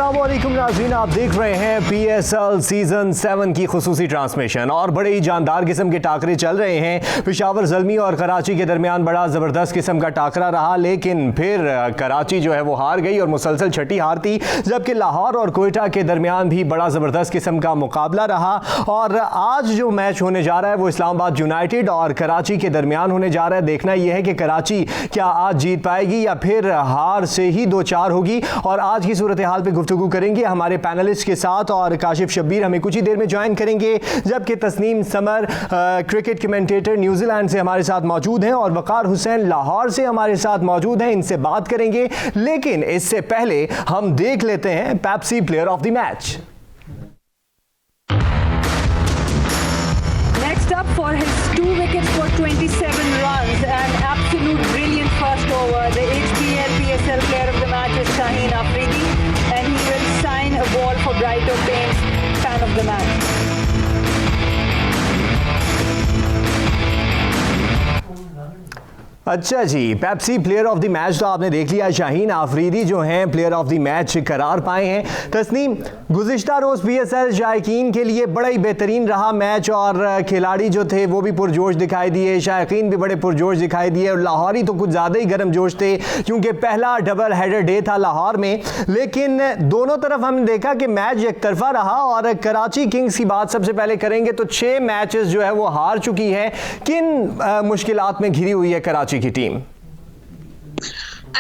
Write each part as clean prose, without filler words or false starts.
अस्सलामुअलैकुम नाज़रीन, आप देख रहे हैं PSL सीजन 7 की खुसूसी ट्रांसमिशन और बड़े ही जानदार किस्म के टाकरे चल रहे हैं। पेशावर ज़ल्मी और कराची के दरमियान बड़ा ज़बरदस्त किस्म का टाकरा रहा, लेकिन फिर कराची जो है वो हार गई और मुसलसल छठी हार थी, जबकि लाहौर और कोयटा के दरमियान भी बड़ा ज़बरदस्त किस्म का मुकाबला रहा। और आज जो मैच होने जा रहा है वो इस्लामाबाद यूनाइटेड और कराची के दरमियान होने जा रहा है। देखना यह है कि कराची क्या आज जीत पाएगी या फिर हार से ही 2-4 होगी। और आज की सूरत हाल पे गुफ्तगू करेंगे हमारे पैनलिस्ट के साथ, और काशिफ शब्बीर हमें कुछ ही देर में ज्वाइन करेंगे, जबकि तस्नीम समर क्रिकेट कमेंटेटर न्यूजीलैंड से हमारे साथ मौजूद हैं और वकार हुसैन लाहौर से हमारे साथ मौजूद हैं। इनसे बात करेंगे, लेकिन इससे पहले हम देख लेते हैं Pepsi player of the match. Next up for his 2 wickets for 27 runs, an absolute brilliant first over. The HBL PSL player of the match is Shaheen Afridi, and he will sign a ball for Brighton Paints fan of the match. अच्छा जी, Pepsi player of the match तो आपने देख लिया, शाहीन आफरीदी जो हैं player of the match करार पाए हैं। तस्नीम, गुज़िश्ता रोज़ PSL शायकीन के लिए बड़ा ही बेहतरीन रहा मैच और खिलाड़ी जो थे वो भी पुरजोश दिखाई दिए, शायकीन भी बड़े पुरजोश दिखाई दिए और लाहौरी तो कुछ ज़्यादा ही गर्म जोश थे क्योंकि पहला डबल हेडर डे था लाहौर में। लेकिन दोनों तरफ हमने देखा कि मैच एक तरफा रहा। और कराची किंग्स की बात सबसे पहले करेंगे तो 6 मैचेस जो है वो हार चुकी है। किन मुश्किलात में घिरी हुई है कराची की टीम?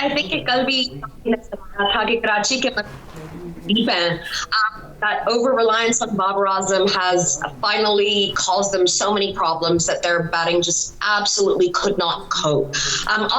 I think कि कल भी था कि कराची के deep end, that over-reliance on Babar Azam has finally caused them so many problems that their batting just absolutely could not cope.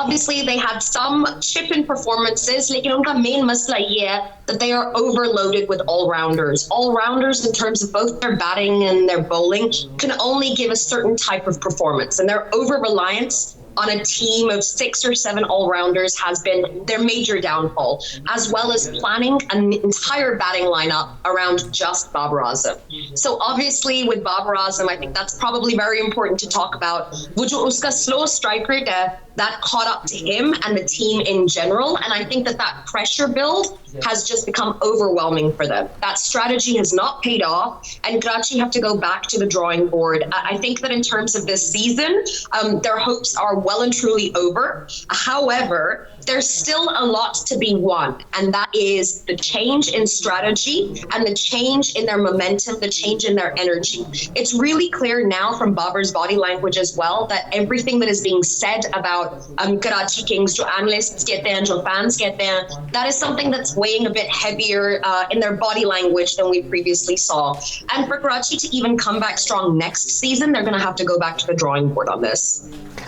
Obviously, they had some chip in performances, लेकिन उनका main मसला ये है that they are overloaded with all-rounders. All-rounders in terms of both their batting and their bowling can only give a certain type of performance, and their over-reliance on a team of 6 or 7 all-rounders has been their major downfall, as well as planning an entire batting lineup around just Babar Azam. So obviously with Babar Azam, I think that's probably very important to talk about. Wo jo uska slow strike rate hai, that caught up to him and the team in general, and I think that pressure build has just become overwhelming for them. That strategy has not paid off, and Karachi have to go back to the drawing board. I think that in terms of this season, their hopes are well and truly over. However, there's still a lot to be won, and that is the change in strategy and the change in their momentum, the change in their energy. It's really clear now from Babar's body language as well that everything that is being said about Karachi Kings, jo analysts kehte hain, jo fans kehte hain, that is something that's weighing a bit heavier in their body language than we previously saw. And for Karachi to even come back strong next season, they're going to have to go back to the drawing board on this.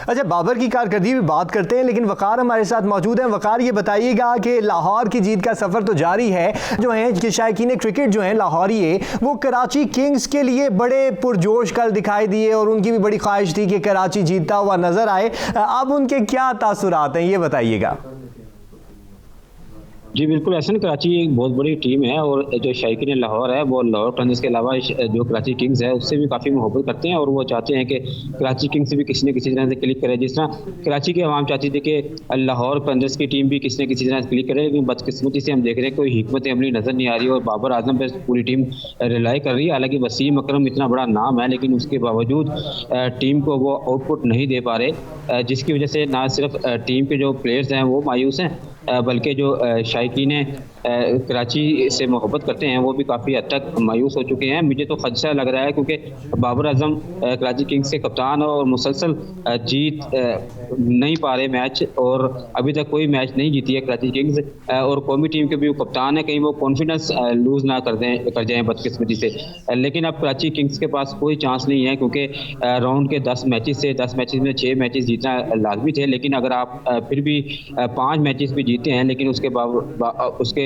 अच्छा, बाबर की कारकर्दगी भी बात करते हैं, लेकिन वकार हमारे साथ मौजूद हैं। वकार, ये बताइएगा कि लाहौर की जीत का सफ़र तो जारी है, जो हैं कि शायकीन क्रिकेट जो हैं लाहौरी है वो कराची किंग्स के लिए बड़े पुरजोश कल दिखाई दिए और उनकी भी बड़ी ख्वाहिश थी कि कराची जीतता हुआ नज़र आए। अब उनके क्या तासुरात हैं, ये बताइएगा। जी बिल्कुल, ऐसा कराची एक बहुत बड़ी टीम है और जो शायकीन लाहौर है वो लाहौर टर्नर्स के अलावा जो कराची किंग्स है उससे भी काफ़ी मोहब्बत करते हैं और वो चाहते हैं कि कराची किंग्स भी किसी न किसी तरह से क्लिक करे। जिस तरह कराची के अवाम चाहती थी कि लाहौर टर्नर्स की टीम भी किसी न किसी तरह से क्लिक करे, लेकिन बदकिस्मती से हम देख रहे हैं कोई हिकमत अमली नज़र नहीं आ रही और बाबर आजम पर पूरी टीम रिलाई कर रही है। हालांकि वसीम अकरम इतना बड़ा नाम है, लेकिन उसके बावजूद टीम को वो आउटपुट नहीं दे पा रहे, जिसकी वजह से ना सिर्फ टीम के जो प्लेयर्स हैं वो मायूस हैं, बल्कि जो शायकीन कराची से मोहब्बत करते हैं वो भी काफ़ी हद तक मायूस हो चुके हैं। मुझे तो खदशा लग रहा है क्योंकि बाबर आजम कराची किंग्स के कप्तान और मुसलसल जीत नहीं पा रहे मैच, और अभी तक कोई मैच नहीं जीती है कराची किंग्स, और कौमी टीम के भी वो कप्तान है, कहीं वो कॉन्फिडेंस लूज़ ना कर जाएं बदकिस्मती से। लेकिन अब कराची किंग्स के पास कोई चांस नहीं है क्योंकि राउंड के 10 मैचेस में 6 मैचेस जीतना लाजमी थे, लेकिन अगर आप फिर भी 5 मैचेस भी जीते हैं, लेकिन उसके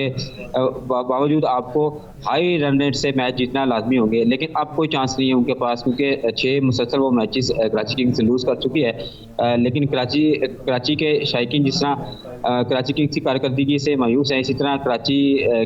बावजूद आपको हाई रन रेट से मैच जीतना लाजमी होंगे, लेकिन अब कोई चांस नहीं है उनके पास क्योंकि 6 मुसलसल वो मैचेस कराची किंग्स लूज़ कर चुकी है। लेकिन कराची के शायकीन जिस तरह कराची किंग्स की कारकर्दगी से मायूस है, इसी तरह कराची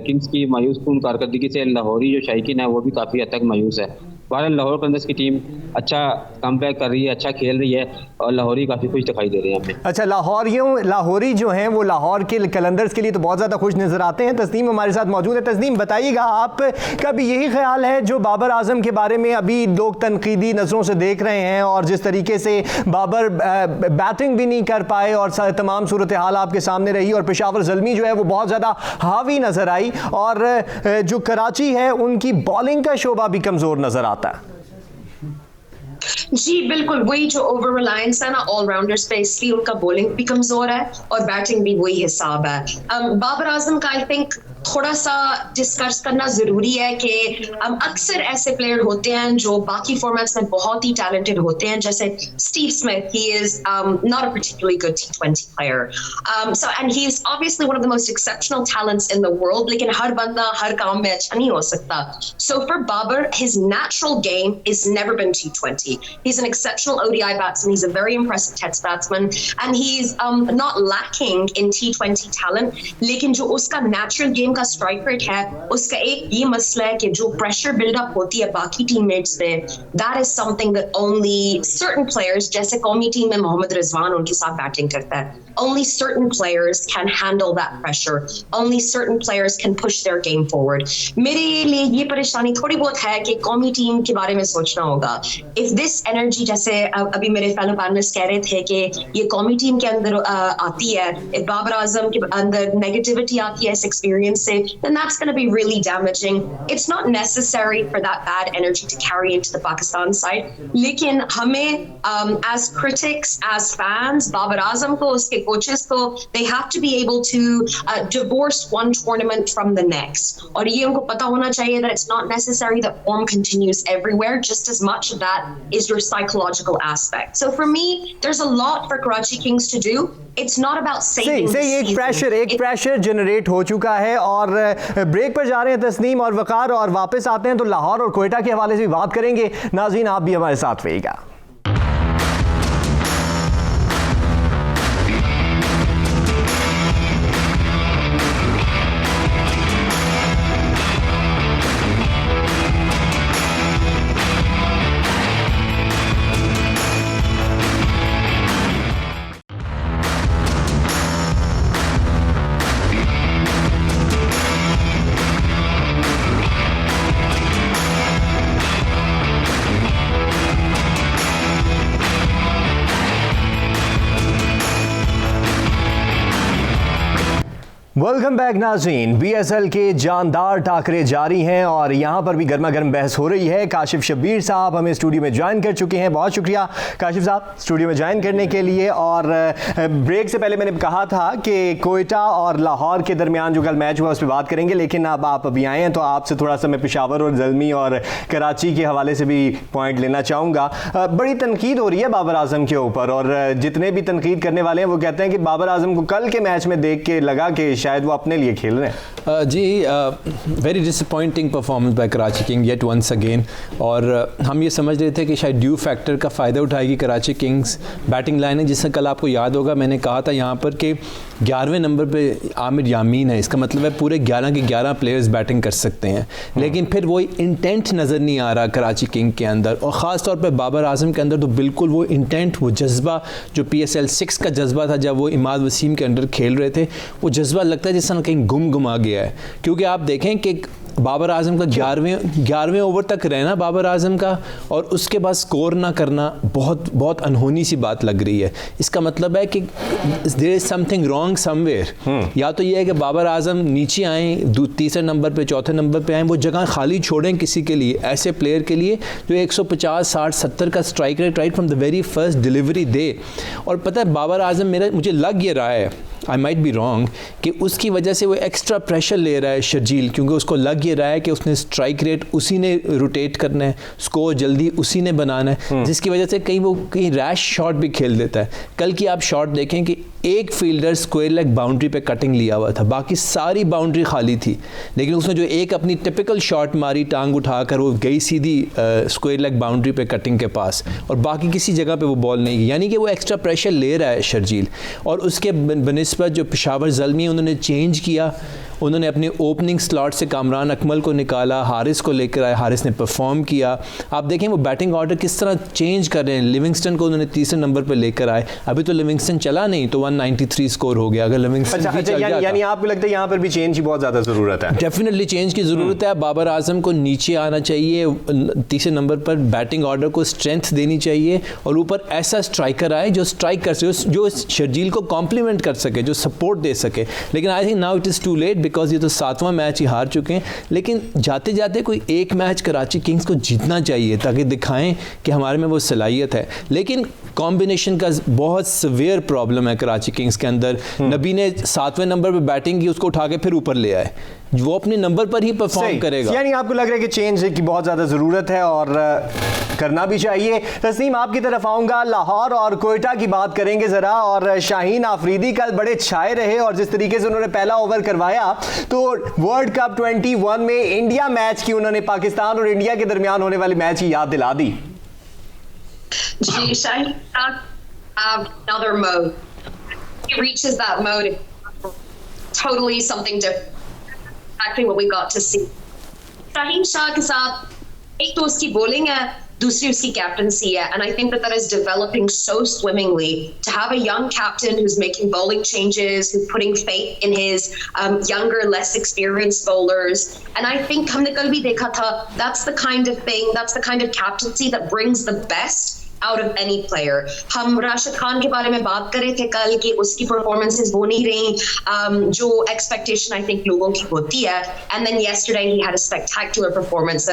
किंग्स की मायूस कुन कारकर्दगी से लाहौरी जो शायकीन है वो भी काफ़ी हद तक मायूस है। बहरहाल लाहौर कलंदर्स की टीम अच्छा कमबैक कर रही है, अच्छा खेल रही है और लाहौरी काफ़ी खुश दिखाई दे रहे हैं हमें। अच्छा, लाहौरी जो हैं वो लाहौर के कलंदर्स के लिए तो बहुत ज़्यादा खुश नज़र आते हैं। तस्नीम हमारे साथ मौजूद है। तस्नीम, बताइएगा, आपका भी यही ख्याल है जो बाबर आजम के बारे में अभी लोग तनकीदी नज़रों से देख रहे हैं, और जिस तरीके से बाबर बैटिंग भी नहीं कर पाए और तमाम सूरत हाल आपके सामने रही, और पेशावर ज़ल्मी जो है वो बहुत ज़्यादा हावी नज़र आई, और जो कराची है उनकी बॉलिंग का शोबा भी कमज़ोर नज़र आता है? जी बिल्कुल, वही जो ओवर रिलायंस है ना ऑलराउंडर्स पे, इसलिए उनका बॉलिंग भी कमजोर है और बैटिंग भी वही हिसाब है। बाबर आजम का आई थिंक थोड़ा सा डिस्कस करना जरूरी है कि अक्सर ऐसे प्लेयर होते हैं जो बाकी फॉर्मेट्स में बहुत ही टैलेंटेड होते हैं, जैसे Steve Smith, he is not a particularly good T20 player, so and he is obviously one of the most exceptional talents in the world, लेकिन हर बंदा हर काम में अच्छा नहीं हो सकता। So for Babar, his natural game is never been T20. He's an exceptional ODI batsman. He's a very impressive Test batsman, and he's not lacking in T20 talent. लेकिन जो उसका natural game का strike rate है, उसका एक ये मसला है कि जो pressure build up होती है बाकी teammates पे, that is something that only certain players, जैसे कौमी टीम में मोहम्मद रिजवान उनके साथ बैटिंग करता है, only certain players can handle that pressure. Only certain players can push their game forward. मेरे लिए ये परेशानी थोड़ी बहुत है कि कौमी टीम के बारे में सोचना होगा। If this energy, जैसे अभी मेरे फेलो पैनलिस्ट कह रहे थे कि ये कौमी टीम के अंदर आती है, if बाबर आजम के अंदर नेगेटिविटी आती है इस एक्सपीरियंस से, then that's going to be really damaging. It's not necessary for that bad energy to carry into the Pakistan side. लेकिन हमें as critics, as fans, Babar Azam को, उसके coaches को, they have to be able to divorce one tournament from the next. और ये उनको पता होना चाहिए that it's not necessary that form continues everywhere. Just as much of that is your psychological aspect. So for me, there's a lot for Karachi Kings to do. It's not about saving the season. एक pressure generate हो चुका है, और break पर जा रहे हैं तस्नीम और वकार, और वापस आते हैं तो लाहौर और कोयटा के हवाले से भी बात करेंगे। नाज़रीन, आप भी हमारे साथ रहिएगा। वेलकम बैक नाज़रीन। BSL के जानदार टाकरे जारी हैं और यहाँ पर भी गर्मा गर्म बहस हो रही है। काशिफ शब्बीर साहब हमें स्टूडियो में ज्वाइन कर चुके हैं, बहुत शुक्रिया काशिफ साहब स्टूडियो में ज्वाइन करने के लिए। और ब्रेक से पहले मैंने कहा था कि कोयटा और लाहौर के दरमियान जो कल मैच हुआ उस पर बात करेंगे, लेकिन अब आप अभी आए हैं तो आपसे थोड़ा सा मैं पेशावर और ज़ल्मी और कराची के हवाले से भी पॉइंट लेना चाहूँगा। बड़ी तनकीद हो रही है बाबर आजम के ऊपर, और जितने भी तनकीद करने वाले हैं वो कहते हैं कि बाबर आजम को कल के मैच में देख के लगा कि शायद वो अपने लिए खेल रहे हैं। जी, very disappointing performance by Karachi king yet once again. और हम ये समझ रहे थे कि शायद ड्यू फैक्टर का फ़ायदा उठाएगी कराची किंग्स बैटिंग लाइन है, जिससे कल आपको याद होगा मैंने कहा था यहाँ पर कि 11वें नंबर पे आमिर यामीन है, इसका मतलब है पूरे 11 के 11 प्लेयर्स बैटिंग कर सकते हैं, लेकिन फिर वो इंटेंट नज़र नहीं आ रहा कराची किंग के अंदर, और ख़ास तौर पे बाबर आजम के अंदर तो बिल्कुल वो इंटेंट, वो जज्बा जो PSL 6 का जज्बा था जब वो इमाद वसीम के अंडर खेल रहे थे, वो जज्बा लगता है जिस तरह कहीं गुम आ गया है। क्योंकि आप देखें कि बाबर आजम का 11वें ओवर तक रहना बाबर आजम का, और उसके बाद स्कोर ना करना बहुत अनहोनी सी बात लग रही है। इसका मतलब है कि there is something wrong somewhere. या तो ये है कि बाबर आजम नीचे आएँ, तीसरे नंबर पे, चौथे नंबर पे आएँ, वो जगह खाली छोड़ें किसी के लिए, ऐसे प्लेयर के लिए जो 150, 60, 70 का strike rate right from the very first delivery दे। और पता है बाबर आजम मुझे लग ये रहा है, आई माइट बी रॉन्ग, कि उसकी वजह से वो एक्स्ट्रा प्रेशर ले रहा है शर्जील, क्योंकि उसको लग ये रहा है कि उसने स्ट्राइक रेट उसी ने रोटेट करना है, स्कोर जल्दी उसी ने बनाना है, जिसकी वजह से कहीं रैश शॉट भी खेल देता है। कल की आप शॉट देखें कि एक फील्डर स्क्वायर लेग बाउंड्री पे कटिंग लिया हुआ था, बाकी सारी बाउंड्री खाली थी, लेकिन उसने जो एक अपनी टिपिकल शॉट मारी टांग उठाकर, वो गई सीधी स्क्वायर लेग बाउंड्री पे कटिंग के पास, और बाकी किसी जगह पे वो बॉल नहीं गई, यानी कि वो एक्स्ट्रा प्रेशर ले रहा है शर्जील। और उसके बनिस्बत जो पेशावर ज़ल्मी उन्होंने चेंज किया, उन्होंने अपने ओपनिंग स्लॉट से कामरान अकमल को निकाला, हारिस को लेकर आए, हारिस ने परफॉर्म किया। आप देखें वो बैटिंग ऑर्डर किस तरह चेंज कर रहे हैं। लिविंगस्टन को उन्होंने तीसरे नंबर पर लेकर आए, अभी तो लिविंगस्टन चला नहीं तो 193 स्कोर हो गया। अगर लिविंगस्टन भी चल जाता, यानी आपको लगता है यहाँ पर भी चेंज की बहुत ज़्यादा ज़रूरत है? डेफिनेटली चेंज की ज़रूरत है। बाबर आजम को नीचे आना चाहिए, तीसरे नंबर पर बैटिंग ऑर्डर को स्ट्रेंथ देनी चाहिए और ऊपर ऐसा स्ट्राइकर आए जो स्ट्राइक कर सके, जो शर्जील को कॉम्प्लीमेंट कर सके, जो सपोर्ट दे सके। लेकिन I think now it is too late because ये तो 7वां मैच ही हार चुके हैं। लेकिन जाते जाते कोई एक मैच कराची किंग्स को जीतना चाहिए ताकि दिखाएं कि हमारे में वो सलाहियत है। लेकिन कॉम्बिनेशन का बहुत सवेयर प्रॉब्लम है कराची किंग्स के अंदर। नबी ने 7वें नंबर पर बैटिंग की, उसको उठा के फिर ऊपर ले आए, वो अपने नंबर पर ही परफॉर्म करेगा। यानी आपको लग रहा है कि चेंज की बहुत ज़्यादा ज़रूरत है और करना भी चाहिए। तस्नीम, आपकी तरफ आऊँगा, लाहौर और कोयटा की बात करेंगे ज़रा। और शाहीन आफरीदी कल बड़े छाए रहे और जिस तरीके से उन्होंने पहला ओवर करवाया तो वर्ल्ड कप 21 में इंडिया मैच की उन्होंने पाकिस्तान और इंडिया के दरमियान होने वाली मैच की याद दिला दी। Gee, Shaheen have another mode. He reaches that mode, totally something different. Exactly what we got to see. Shaheen Shah के साथ एक तो उसकी bowling है, दूसरी उसकी captaincy है, and I think that is developing so swimmingly. To have a young captain who's making bowling changes, who's putting faith in his younger, less experienced bowlers, and I think हमने कल भी देखा था, that's the kind of thing, that's the kind of captaincy that brings the best out of any player. हम राशिद खान के बारे में बात कर रहे थे कल कि उसकी performances वो नहीं रही जो expectation I think लोगों की होती है, and then yesterday he had a spectacular performance,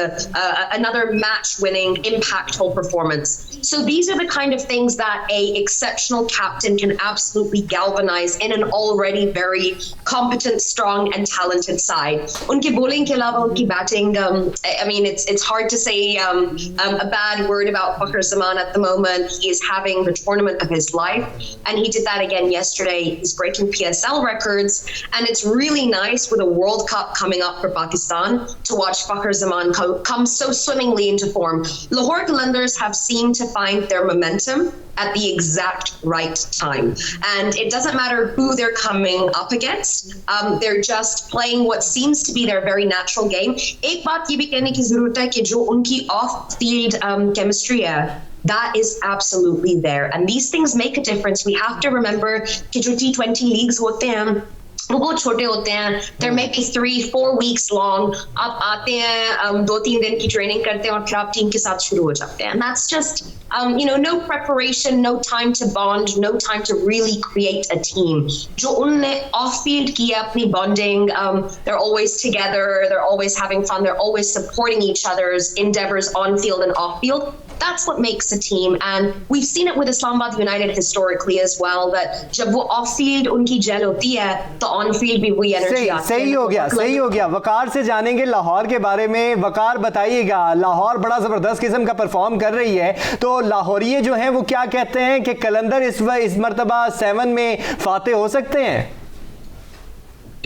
another match-winning, impactful performance. So these are the kind of things that a exceptional captain can absolutely galvanize in an already very competent, strong, and talented side. उनकी bowling के अलावा उनकी batting, I mean it's hard to say a bad word about Fakhr Zaman at the moment. He is having the tournament of his life, and he did that again yesterday. He's breaking PSL records, and it's really nice with a World Cup coming up for Pakistan to watch Fakhr Zaman come so swimmingly into form. Lahore Qalandars have seemed to find their momentum at the exact right time, and it doesn't matter who they're coming up against. They're just playing what seems to be their very natural game. एक बात ये भी कहने की जरूरत है कि जो उनकी off-field chemistry है, that is absolutely there, and these things make a difference. We have to remember कि जो T20 leagues होते हैं वो बहुत छोटे होते हैं, they're maybe 3-4 weeks long. आप आते हैं 2-3 दिन की ट्रेनिंग करते हैं और फिर आप टीम के साथ शुरू हो जाते हैं, and that's just no preparation, no time to bond, no time to really create a team. जो उनने off field किया अपनी bonding, they're always together, they're always having fun, they're always supporting each other's endeavors on field and off field. That's what makes a team, and we've seen it with Islamabad United historically as well, that जब वो off field उनकी jail होती है तो on field भी वही energy आती है। सही हो गया। वकार से जानेंगे लाहौर के बारे में। वकार बताइएगा, लाहौर बड़ा जबरदस्त किस्म का परफॉर्म कर रही है, तो लाहौरिये जो हैं वो क्या कहते हैं कि कलंदर इस मर्तबा 7 में फाते हो सकते हैं?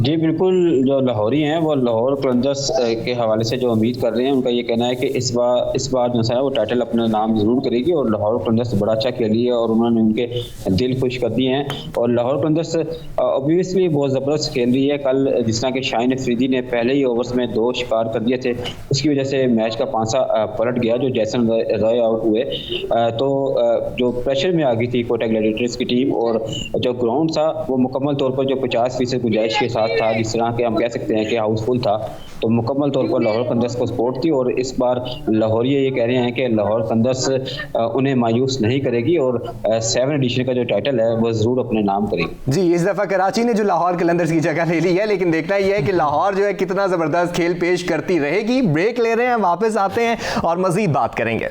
जी बिल्कुल, जो लाहौरी हैं वो लाहौर कलंदर्स के हवाले से जो उम्मीद कर रहे हैं, उनका ये कहना है कि इस बार जो है वो टाइटल अपना नाम ज़रूर करेगी और लाहौर कलंदर्स बड़ा अच्छा खेली है और उन्होंने उनके दिल खुश कर दिए हैं। और लाहौर कलंदर्स ऑब्वियसली बहुत ज़बरदस्त खेल रही है। कल जिस तरह के शाहीन अफरीदी ने पहले ही ओवर्स में 2 शिकार कर दिए थे, उसकी वजह से मैच का पांसा पलट गया, जो जैसन रॉय आउट हुए तो जो प्रेशर में आ गई थी कोटा ग्लैडिएटर्स की टीम, और जो ग्राउंड था वो मुकम्मल तौर पर जो 50% गुंजाइश के साथ था, जिस तरह के हम कह सकते हैं कि हाउसफुल था, तो मुकम्मल तौर पर लाहौर कलंदर्स को सपोर्ट थी। और इस बार लाहौरिये ये कह रहे हैं कि लाहौर कलंदर्स उन्हें मायूस नहीं करेगी और 7 एडिशन का जो टाइटल है वो ज़रूर अपने नाम करेगी। जी, इस दफ़ा कराची ने जो लाहौर कलंदर्स की जगह ले ली है, लेकिन देखना यह है कि लाहौर जो है कितना ज़बरदस्त खेल पेश करती रहेगी। ब्रेक ले रहे हैं, वापस आते हैं और मज़ीद बात करेंगे।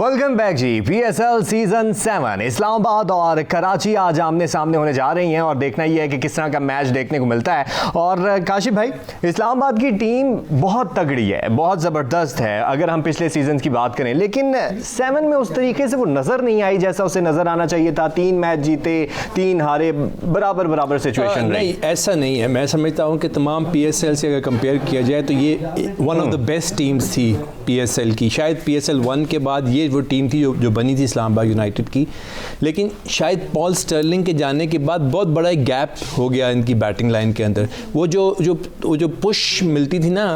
वेलकम बैक जी। PSL सीजन 7 इस्लामाबाद और कराची आज आमने सामने होने जा रही हैं और देखना ही है कि किस तरह का मैच देखने को मिलता है। और काशिफ भाई, इस्लामाबाद की टीम बहुत तगड़ी है, बहुत ज़बरदस्त है अगर हम पिछले सीजन की बात करें, लेकिन 7 में उस तरीके से वो नज़र नहीं आई जैसा उसे नज़र आना चाहिए था। 3 मैच जीते, 3 हारे, बराबर बराबर सिचुएशन रही। नहीं, ऐसा नहीं है। मैं समझता हूँ कि तमाम PSL से अगर कंपेयर किया जाए तो ये one of the best teams थी PSL की। शायद PSL 1 के बाद ये वो टीम थी जो बनी थी इस्लामाबाद यूनाइटेड की, लेकिन शायद पॉल स्टर्लिंग के जाने के बाद बहुत बड़ा एक गैप हो गया इनकी बैटिंग लाइन के अंदर। वो जो पुश मिलती थी ना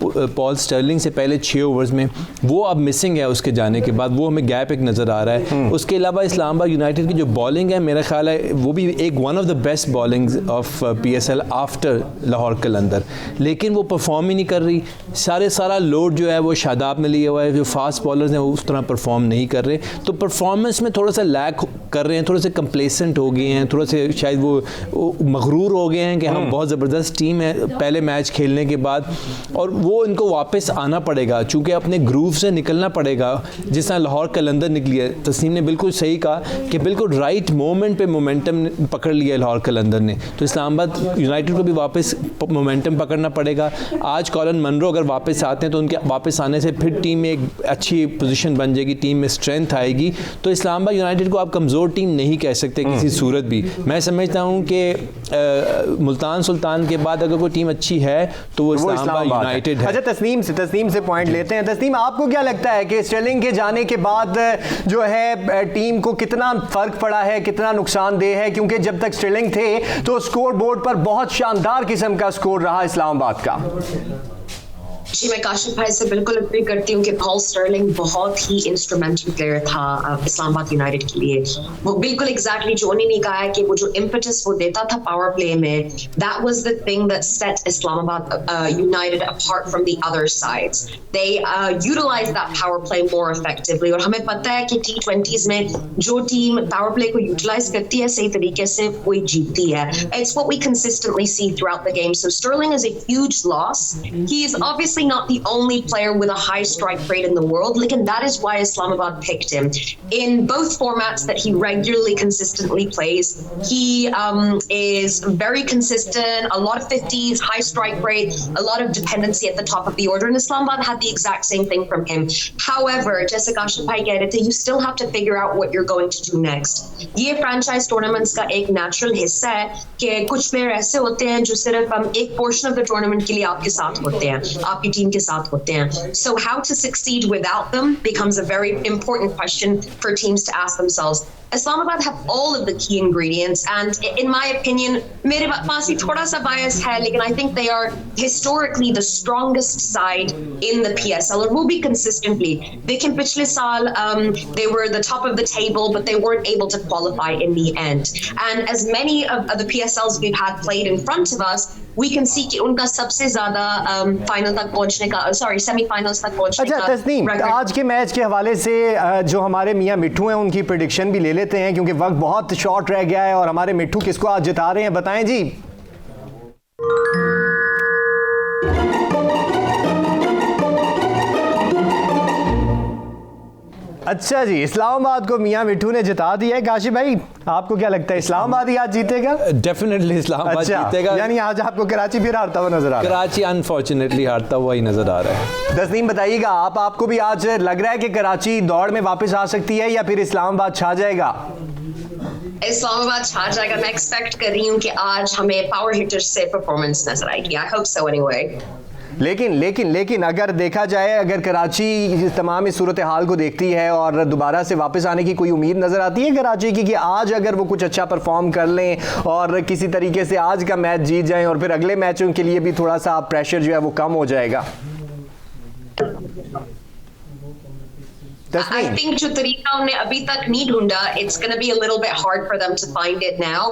पॉल स्टर्लिंग से पहले 6 ओवर्स में, वो अब मिसिंग है उसके जाने के बाद। वो हमें गैप एक नज़र आ रहा है। उसके अलावा इस्लामाबाद यूनाइटेड की जो बॉलिंग है, मेरा ख्याल है वो भी एक one of the best bowlings of PSL after Lahore Qalandar, लेकिन वो परफॉर्म ही नहीं कर रही। सारा लोड जो है वो शादाब ने लिया हुआ है। जो फास्ट बॉलर्स हैं वो उस तरह परफॉर्म नहीं कर रहे, तो परफॉर्मेंस में थोड़ा सा लैक कर रहे हैं, थोड़े से कंप्लेसेंट हो गए हैं, थोड़े से शायद वो मगरूर हो गए हैं कि हम बहुत ज़बरदस्त टीम है पहले मैच खेलने के बाद। और वो इनको वापस आना पड़ेगा, चूँकि अपने ग्रूव से निकलना पड़ेगा जिस तरह लाहौर कलंदर निकली है। तस्नीम ने बिल्कुल सही कहा कि बिल्कुल राइट मोमेंट पे मोमेंटम पकड़ लिया लाहौर कलंदर ने, तो इस्लामाबाद यूनाइटेड को भी वापस मोमेंटम पकड़ना पड़ेगा। आज कॉलन मनरो अगर वापस आते हैं तो उनके वापस आने से फिर टीम में एक अच्छी पोजीशन बन जाएगी, टीम में स्ट्रेंथ आएगी। तो इस्लामाबाद यूनाइटेड को आप कमज़ोर टीम नहीं कह सकते किसी सूरत भी। मैं समझता हूँ कि मुल्तान सुल्तान के बाद अगर कोई टीम अच्छी है तो वो इस्लामाबाद यूनाइटेड है। अच्छा, तस्नीम से पॉइंट लेते हैं। तस्नीम, आपको क्या लगता है कि स्टर्लिंग के जाने के बाद जो है टीम को कितना फर्क पड़ा है, कितना नुकसानदेह है? क्योंकि जब तक स्टर्लिंग थे तो स्कोर बोर्ड पर बहुत शानदार किस्म का स्कोर रहा इस्लामाबाद का। जी, मैं काशिफ भाई से बिल्कुल एग्री करती हूँ कि पॉल स्टर्लिंग बहुत ही इंस्ट्रूमेंटल प्लेयर था इस्लामाबाद यूनाइटेड के लिए। वो बिल्कुल एग्जैक्टली जो उन्होंने कहा है कि वो जो इम्पेटस वो देता था पावर प्ले में, that was the thing that set Islamabad United apart from the other sides. They utilise that power play more effectively. और हमें पता है कि T20s में जो टीम पावर प्ले को यूटिलाइज करती है सही तरीके से वही जीतती है। It's what we consistently see throughout the game. So Stirling is a huge loss. He is obviously not the only player with a high strike rate in the world. Like, and that is why Islamabad picked him. In both formats that he regularly, consistently plays, he is very consistent, a lot of 50s, high strike rate, a lot of dependency at the top of the order, and Islamabad had the exact same thing from him. However, Jessica Shapai get it, you still have to figure out what you're going to do next. ये franchise tournaments का एक natural हिस्सा है कि कुछ player ऐसे होते हैं जो सिर्फ एक portion of the tournament के लिए आपके साथ होते हैं, आपकी टीम के साथ होते हैं. So how to succeed without them becomes a very important question for teams to ask themselves. Islamabad have all of the key ingredients, and in my opinion, मेरे पास ही थोड़ा सा bias है, लेकिन I think they are historically the strongest side in the PSL, और वो भी consistently. लेकिन पिछले साल they were the top of the table, but they weren't able to qualify in the end. And as many of the PSLs we've had played in front of us, we can see कि उनका सबसे ज़्यादा final तक पहुंचने का, semifinals तक पहुंचने का। अच्छा तस्नीम, आज के मैच के हवाले से जो हमारे मियां मिट्ठू हैं उनकी प्रेडिक्शन भी ले लेते हैं, क्योंकि वक्त बहुत शॉर्ट रह गया है और हमारे मिट्ठू किसको आज जिता रहे हैं, बताएं जी। अच्छा जी, इस्लामाबाद को मियां मिट्ठू ने जिता दिया है। काशिफ भाई, आपको क्या लगता है, इस्लामाबाद ही आज जीतेगा? डेफिनेटली इस्लामाबाद जीतेगा। यानी आज आपको कराची फिर हारता हुआ नजर आ रहा है? कराची अनफॉर्चुनेटली हारता हुआ ही नजर आ रहा है। तस्नीम बताइएगा, आपको भी आज लग रहा है कि कराची दौड़ में वापस आ सकती है या फिर इस्लामाबाद छा जाएगा? इस्लामाबाद छा जाएगा। मैं एक्सपेक्ट कर रही हूँ कि आज हमें पावर हिटर्स से परफॉर्मेंस नजर आएगी। I hope so anyway. लेकिन अगर देखा जाए, अगर कराची तमाम इस सूरत हाल को देखती है और दोबारा से वापस आने की कोई उम्मीद नज़र आती है कराची की कि आज अगर वो कुछ अच्छा परफॉर्म कर लें और किसी तरीके से आज का मैच जीत जाएं और फिर अगले मैचों के लिए भी थोड़ा सा प्रेशर जो है वो कम हो जाएगा? I think जो तरीका उन्हें अभी तक नहीं ढूंढा, it's going to be a little bit hard for them to find it now.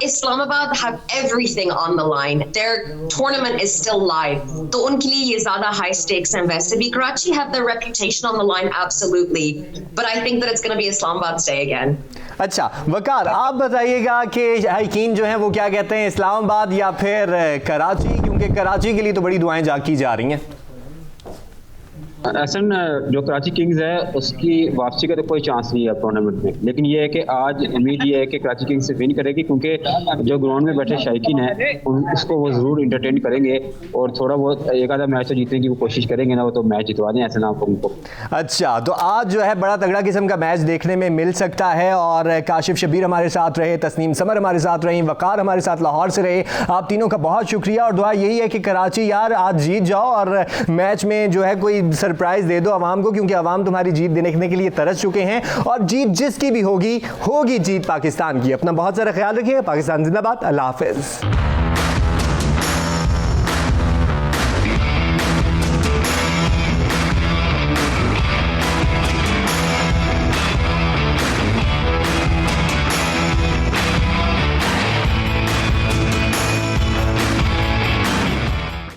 Islamabad have everything on the line. Their tournament is still live. तो उनके लिए ये ज़्यादा high stakes हैं। वैसे भी Karachi have their reputation on the line, absolutely. But I think that it's going to be Islamabad's day again. अच्छा वकार, आप बताइएगा कि हाइकीन जो हैं वो क्या कहते हैं, इस्लामाबाद या फिर कराची? क्योंकि कराची के लिए तो बड़ी दुआएं की जा रही हैं। असन जो कराची किंग्स है उसकी वापसी का तो कोई चांस नहीं है टूर्नामेंट में, लेकिन ये है कि आज उम्मीद ये है कि कराची किंग्स से विन करेगी, क्योंकि जो ग्राउंड में बैठे शायकीन है उसको वो ज़रूर इंटरटेन करेंगे और थोड़ा बहुत एक आधा मैच तो जीतने की वो कोशिश करेंगे ना, वो तो मैच जितवा दें ऐसे ना उनको। अच्छा, तो आज जो है बड़ा तगड़ा किस्म का मैच देखने में मिल सकता है और काशिफ शबीर हमारे साथ रहे, तस्नीम समर हमारे साथ रही, वकार हमारे साथ लाहौर से रहे। आप तीनों का बहुत शुक्रिया और दुआ यही है कि कराची यार आज जीत जाओ और मैच में जो है कोई सरप्राइज दे दो अवाम को, क्योंकि अवाम तुम्हारी जीत देखने के लिए तरस चुके हैं और जीत जिसकी भी होगी जीत पाकिस्तान की। अपना बहुत सारा ख्याल रखिएगा। पाकिस्तान जिंदाबाद। अल्लाह हाफिज।